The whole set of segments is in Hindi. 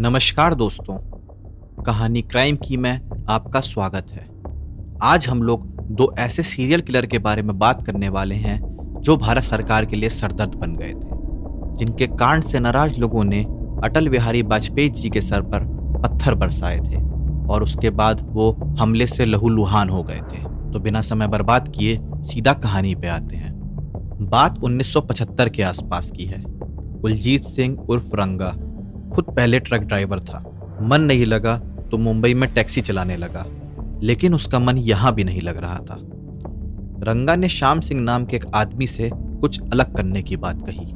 नमस्कार दोस्तों, कहानी क्राइम की में आपका स्वागत है। आज हम लोग दो ऐसे सीरियल किलर के बारे में बात करने वाले हैं जो भारत सरकार के लिए सरदर्द बन गए थे, जिनके कांड से नाराज लोगों ने अटल बिहारी वाजपेयी जी के सर पर पत्थर बरसाए थे और उसके बाद वो हमले से लहूलुहान हो गए थे। तो बिना समय बर्बाद किए सीधा कहानी पे आते हैं। बात 1975 के आसपास की है। कुलजीत सिंह उर्फ रंगा खुद पहले ट्रक ड्राइवर था। मन नहीं लगा तो मुंबई में टैक्सी चलाने लगा, लेकिन उसका मन यहां भी नहीं लग रहा था। रंगा ने श्याम सिंह नाम के एक आदमी से कुछ अलग करने की बात कही।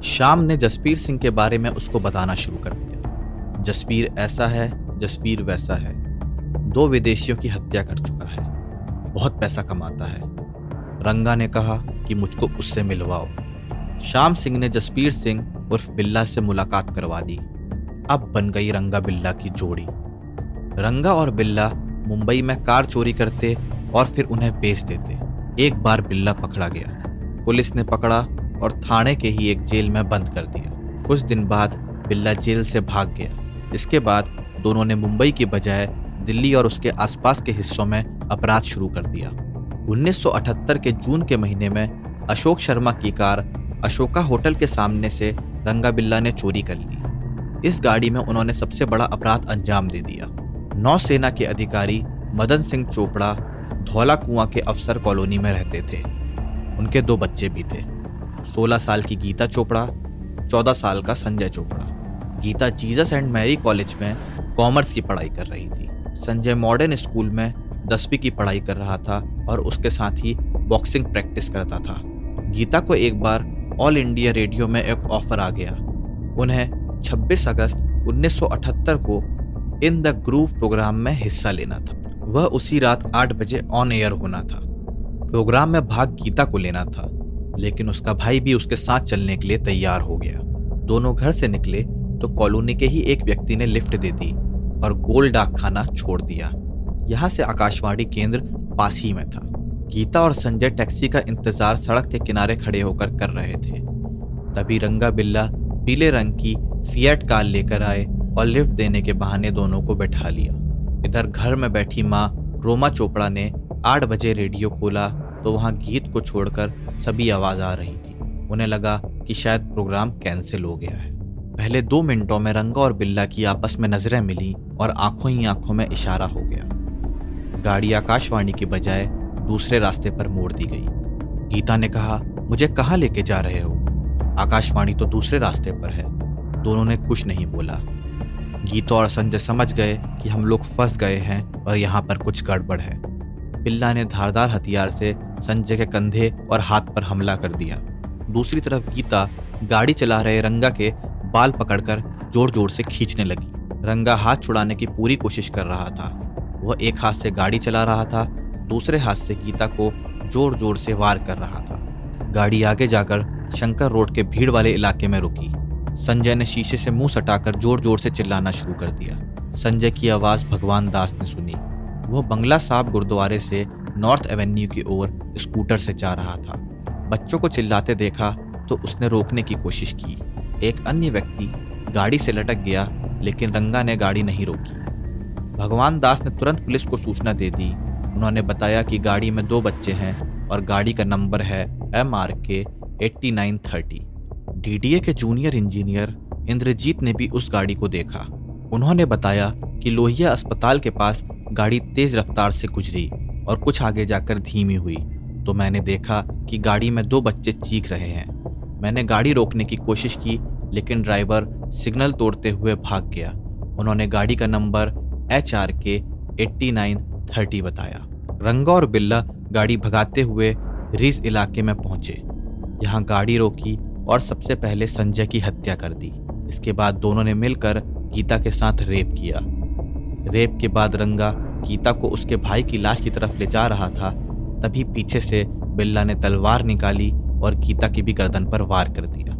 श्याम ने जसवीर सिंह के बारे में उसको बताना शुरू कर दिया। जसवीर ऐसा है, जसवीर वैसा है, 2 विदेशियों की हत्या कर चुका है, बहुत पैसा कमाता है। रंगा ने कहा कि मुझको उससे मिलवाओ। श्याम सिंह ने जसवीर सिंह उर्फ बिल्ला से मुलाकात करवा दी। अब बन गई रंगा बिल्ला की जोड़ी। रंगा और बिल्ला मुंबई में कार चोरी करते और फिर उन्हें बेच देते। एक बार बिल्ला पकड़ा गया, पुलिस ने पकड़ा और थाने के ही एक जेल में बंद कर दिया। कुछ दिन बाद बिल्ला जेल से भाग गया। इसके बाद दोनों ने मुंबई की बजाय दिल्ली और उसके आसपास के हिस्सों में अपराध शुरू कर दिया। 1978 के जून के महीने में अशोक शर्मा की कार अशोका होटल के सामने से रंगा बिल्ला ने चोरी कर ली। इस गाड़ी में उन्होंने सबसे बड़ा अपराध अंजाम दे दिया। नौसेना के अधिकारी मदन सिंह चोपड़ा धौला कुआं के अफसर कॉलोनी में रहते थे। उनके 2 बच्चे भी थे, 16 साल की गीता चोपड़ा, 14 साल का Sanjay Chopra. Geeta Jesus and Mary College में कॉमर्स की पढ़ाई कर रही थी। संजय मॉडर्न स्कूल में 10वीं की पढ़ाई कर रहा था और उसके साथ ही बॉक्सिंग प्रैक्टिस करता था। गीता को एक बार ऑल इंडिया रेडियो में एक ऑफर आ गया। उन्हें 26 अगस्त 1978 को इन द ग्रूव प्रोग्राम में हिस्सा लेना था। वह उसी रात 8 बजे ऑन एयर होना था। प्रोग्राम में भाग गीता को लेना था, लेकिन उसका भाई भी उसके साथ चलने के लिए तैयार हो गया। दोनों घर से निकले तो कॉलोनी के ही एक व्यक्ति ने लिफ्ट दे दी और गोल डाक खाना छोड़ दिया। यहाँ से आकाशवाणी केंद्र पास ही में था। गीता और संजय टैक्सी का इंतजार सड़क के किनारे खड़े होकर कर रहे थे। तभी रंगा बिल्ला पीले रंग की फिएट कार लेकर आए और लिफ्ट देने के बहाने दोनों को बैठा लिया। इधर घर में बैठी माँ रोमा चोपड़ा ने 8 बजे रेडियो खोला तो वहाँ गीत को छोड़कर सभी आवाज आ रही थी। उन्हें लगा कि शायद प्रोग्राम कैंसिल हो गया है। पहले 2 मिनटों में रंगा और बिल्ला की आपस में नजरें मिली और आंखों ही आंखों में इशारा हो गया। गाड़ी आकाशवाणी की बजाय दूसरे रास्ते पर मोड़ दी गई। गीता ने कहा, मुझे कहाँ लेके जा रहे हो? आकाशवाणी तो दूसरे रास्ते पर है। दोनों ने कुछ नहीं बोला। गीता और संजय समझ गए कि हम लोग फंस गए हैं और यहाँ पर कुछ गड़बड़ है। बिल्ला ने धारदार हथियार से संजय के कंधे और हाथ पर हमला कर दिया। दूसरी तरफ गीता गाड़ी चला रहे रंगा के बाल पकड़कर जोर जोर से खींचने लगी। रंगा हाथ छुड़ाने की पूरी कोशिश कर रहा था। वह एक हाथ से गाड़ी चला रहा था, दूसरे हाथ से गीता को जोर जोर से वार कर रहा था। गाड़ी आगे जाकर शंकर रोड के भीड़ वाले इलाके में रुकी। संजय ने शीशे से मुंह सटाकर जोर जोर से चिल्लाना शुरू कर दिया। संजय की आवाज भगवान दास ने सुनी। वह बंगला साहब गुरुद्वारे से नॉर्थ एवेन्यू की ओर स्कूटर से जा रहा था। बच्चों को चिल्लाते देखा तो उसने रोकने की कोशिश की। एक अन्य व्यक्ति गाड़ी से लटक गया, लेकिन रंगा ने गाड़ी नहीं रोकी। भगवान दास ने तुरंत पुलिस को सूचना दे दी। उन्होंने बताया कि गाड़ी में 2 बच्चे हैं और गाड़ी का नंबर है MRK 8930। DDA के जूनियर इंजीनियर इंद्रजीत ने भी उस गाड़ी को देखा। उन्होंने बताया कि लोहिया अस्पताल के पास गाड़ी तेज रफ्तार से गुजरी और कुछ आगे जाकर धीमी हुई तो मैंने देखा कि गाड़ी में 2 बच्चे चीख रहे हैं। मैंने गाड़ी रोकने की कोशिश की, लेकिन ड्राइवर सिग्नल तोड़ते हुए भाग गया। उन्होंने गाड़ी का नंबर HRK 8930 बताया। रंगा और बिल्ला गाड़ी भगाते हुए रिज इलाके में पहुंचे। यहाँ गाड़ी रोकी और सबसे पहले संजय की हत्या कर दी। इसके बाद दोनों ने मिलकर गीता के साथ रेप किया। रेप के बाद रंगा गीता को उसके भाई की लाश की तरफ ले जा रहा था, तभी पीछे से बिल्ला ने तलवार निकाली और गीता की भी गर्दन पर वार कर दिया।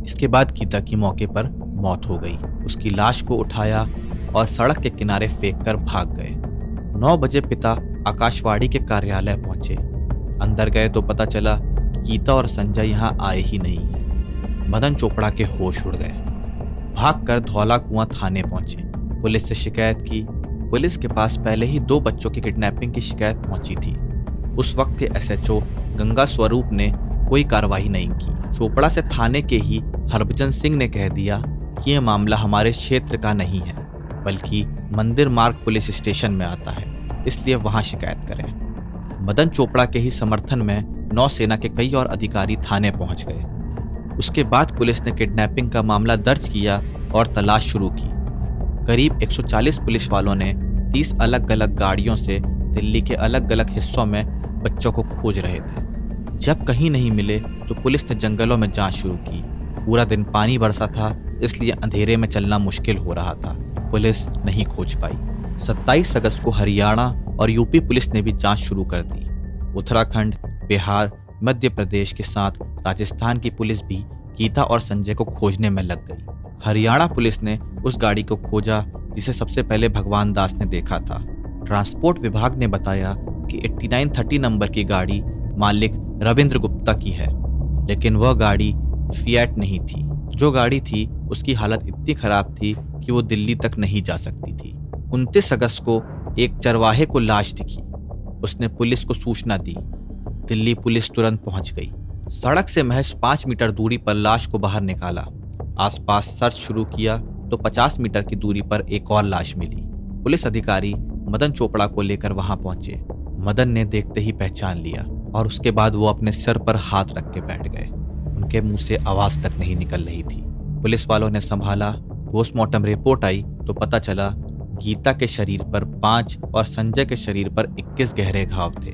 इसके बाद गीता की मौके पर मौत हो गई। उसकी लाश को उठाया और सड़क के किनारे फेंक कर भाग गए। 9 बजे पिता आकाशवाणी के कार्यालय पहुंचे। अंदर गए तो पता चला कि गीता और संजय यहाँ आए ही नहीं है। मदन चोपड़ा के होश उड़ गए। भागकर धौला कुआं थाने पहुंचे। पुलिस से शिकायत की। पुलिस के पास पहले ही 2 बच्चों की किडनैपिंग की शिकायत पहुंची थी। उस वक्त के एसएचओ गंगा स्वरूप ने कोई कार्रवाई नहीं की। चोपड़ा से थाने के ही हरभजन सिंह ने कह दिया कि यह मामला हमारे क्षेत्र का नहीं है, बल्कि मंदिर मार्ग पुलिस स्टेशन में आता है, इसलिए वहां शिकायत करें। मदन चोपड़ा के ही समर्थन में नौसेना के कई और अधिकारी थाने पहुंच गए। उसके बाद पुलिस ने किडनैपिंग का मामला दर्ज किया और तलाश शुरू की। करीब 140 पुलिस वालों ने 30 अलग अलग गाड़ियों से दिल्ली के अलग अलग हिस्सों में बच्चों को खोज रहे थे। जब कहीं नहीं मिले तो पुलिस ने जंगलों में जांच शुरू की। पूरा दिन पानी बरसा था, इसलिए अंधेरे में चलना मुश्किल हो रहा था। पुलिस नहीं खोज पाई। 27 अगस्त को हरियाणा और यूपी पुलिस ने भी जांच शुरू कर दी। उत्तराखंड, बिहार, मध्य प्रदेश के साथ राजस्थान की पुलिस भी गीता और संजय को खोजने में लग गई। हरियाणा पुलिस ने उस गाड़ी को खोजा जिसे सबसे पहले भगवान दास ने देखा था। ट्रांसपोर्ट विभाग ने बताया कि 8930 नंबर की गाड़ी मालिक रविंद्र गुप्ता की है, लेकिन वह गाड़ी फिएट नहीं थी। जो गाड़ी थी उसकी हालत इतनी खराब थी कि वो दिल्ली तक नहीं जा सकती थी। 29 अगस्त को एक चरवाहे को लाश दिखी। उसने पुलिस को सूचना दी। दिल्ली पुलिस तुरंत पहुंच गई। सड़क से महज 5 मीटर दूरी पर लाश को बाहर निकाला। आसपास सर्च शुरू किया तो 50 मीटर की दूरी पर एक और लाश मिली। पुलिस अधिकारी मदन चोपड़ा को लेकर वहां पहुंचे। मदन ने देखते ही पहचान लिया और उसके बाद वो अपने सिर पर हाथ रख के बैठ गए। उनके मुंह से आवाज तक नहीं निकल रही थी। पुलिस वालों ने संभाला। पोस्टमार्टम रिपोर्ट आई तो पता चला गीता के शरीर पर 5 और संजय के शरीर पर 21 गहरे घाव थे।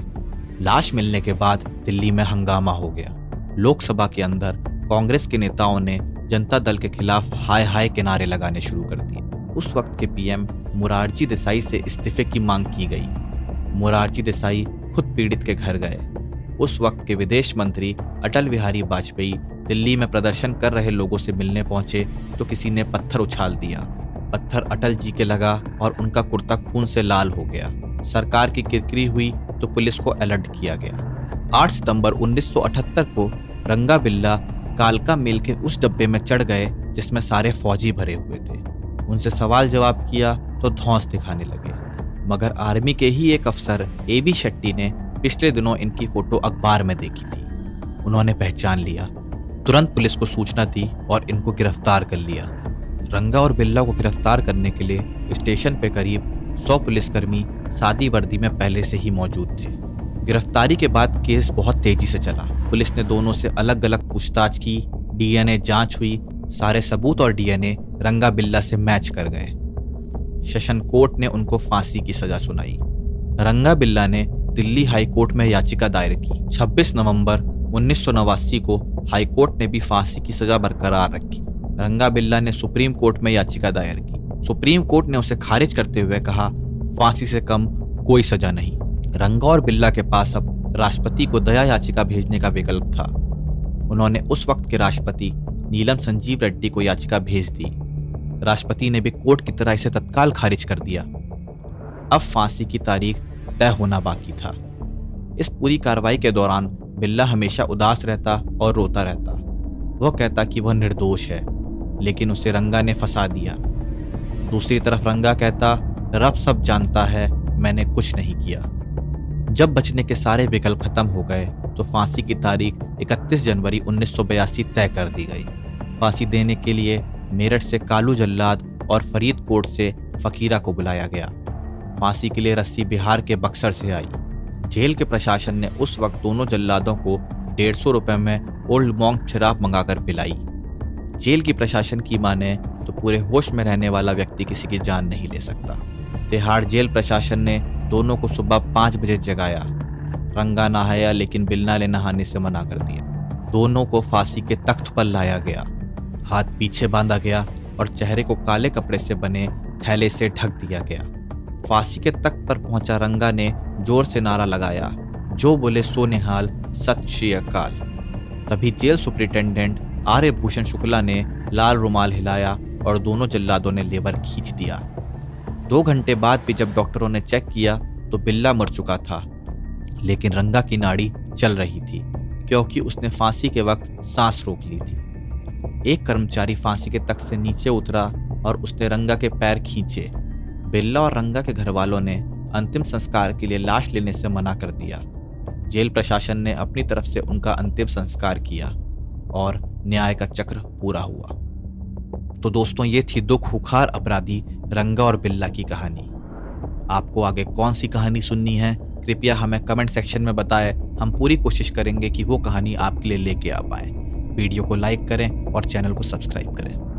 लाश मिलने के बाद दिल्ली में हंगामा हो गया। लोकसभा के अंदर कांग्रेस के नेताओं ने जनता दल के खिलाफ हाय हाय के नारे लगाने शुरू कर दिए। उस वक्त के पीएम मोरारजी देसाई से इस्तीफे की मांग की गई। मोरारजी देसाई खुद पीड़ित के घर गए। उस वक्त के विदेश मंत्री अटल बिहारी वाजपेयी दिल्ली में प्रदर्शन कर रहे लोगों से मिलने पहुंचे तो किसी ने पत्थर उछाल दिया। पत्थर अटल जी के लगा और उनका कुर्ता खून से लाल हो गया। सरकार की किरकिरी हुई तो पुलिस को अलर्ट किया गया। 8 सितंबर 1978 को रंगा बिल्ला कालका मेल के उस डब्बे में चढ़ गए जिसमें सारे फौजी भरे हुए थे। उनसे सवाल जवाब किया तो धौंस दिखाने लगे, मगर आर्मी के ही एक अफसर AB शेट्टी ने पिछले दिनों इनकी फोटो अखबार में देखी थी। उन्होंने पहचान लिया। तुरंत पुलिस को सूचना दी और इनको गिरफ्तार कर लिया। रंगा और बिल्ला को गिरफ्तार करने के लिए स्टेशन पे करीब 100 पुलिसकर्मी सादी वर्दी में पहले से ही मौजूद थे। गिरफ्तारी के बाद केस बहुत तेजी से चला। पुलिस ने दोनों से अलग अलग पूछताछ की। DNA जांच हुई। सारे सबूत और DNA रंगा बिल्ला से मैच कर गए। सेशन कोर्ट ने उनको फांसी की सजा सुनाई। रंगा बिल्ला ने दिल्ली हाई कोर्ट में याचिका दायर की। 26 नवंबर 1989 को हाई कोर्ट ने भी फांसी की सजा बरकरार रखी। रंगा बिल्ला ने सुप्रीम कोर्ट में याचिका दायर की। सुप्रीम कोर्ट ने उसे खारिज करते हुए कहा, फांसी से कम कोई सजा नहीं। रंगा और बिल्ला के पास अब राष्ट्रपति को दया याचिका भेजने का विकल्प था। उन्होंने उस वक्त के राष्ट्रपति नीलम संजीव रेड्डी को याचिका भेज दी। राष्ट्रपति ने भी कोर्ट की तरह इसे तत्काल खारिज कर दिया। अब फांसी की तारीख तय होना बाकी था। इस पूरी कार्रवाई के दौरान बिल्ला हमेशा उदास रहता और रोता रहता। वह कहता कि वह निर्दोष है, लेकिन उसे रंगा ने फंसा दिया। दूसरी तरफ रंगा कहता, रब सब जानता है, मैंने कुछ नहीं किया। जब बचने के सारे विकल्प खत्म हो गए तो फांसी की तारीख 31 जनवरी 1982 तय कर दी गई। फांसी देने के लिए मेरठ से कालू जल्लाद और फरीदकोट से फकीरा को बुलाया गया। फांसी के लिए रस्सी बिहार के बक्सर से आई। जेल के प्रशासन ने उस वक्त दोनों जल्लादों को 150 रुपए में ओल्ड मॉन्क शराब मंगाकर पिलाई। जेल की प्रशासन की माने तो पूरे होश में रहने वाला व्यक्ति किसी की जान नहीं ले सकता। तिहाड़ जेल प्रशासन ने दोनों को सुबह 5 बजे जगाया। रंगा नहाया, लेकिन बिल्ला ने नहाने से मना कर दिया। दोनों को फांसी के तख्त पर लाया गया। हाथ पीछे बांधा गया और चेहरे को काले कपड़े से बने थैले से ढक दिया गया। फांसी के तख्त पर पहुंचा रंगा ने जोर से नारा लगाया, जो बोले सो निहाल, सत श्री अकाल। तभी जेल सुपरिटेंडेंट आर्य भूषण शुक्ला ने लाल रुमाल हिलाया और दोनों जल्लादों ने लेवर खींच दिया। 2 घंटे बाद भी जब डॉक्टरों ने चेक किया तो बिल्ला मर चुका था, लेकिन रंगा की नाड़ी चल रही थी क्योंकि उसने फांसी के वक्त सांस रोक ली थी। एक कर्मचारी फांसी के तख्त से नीचे उतरा और उसने रंगा के पैर खींचे। बिल्ला और रंगा के घर वालों ने अंतिम संस्कार के लिए लाश लेने से मना कर दिया। जेल प्रशासन ने अपनी तरफ से उनका अंतिम संस्कार किया और न्याय का चक्र पूरा हुआ। तो दोस्तों, ये थी दो खूंखार अपराधी रंगा और बिल्ला की कहानी। आपको आगे कौन सी कहानी सुननी है, कृपया हमें कमेंट सेक्शन में बताएं। हम पूरी कोशिश करेंगे कि वो कहानी आपके लिए लेके आ पाए। वीडियो को लाइक करें और चैनल को सब्सक्राइब करें।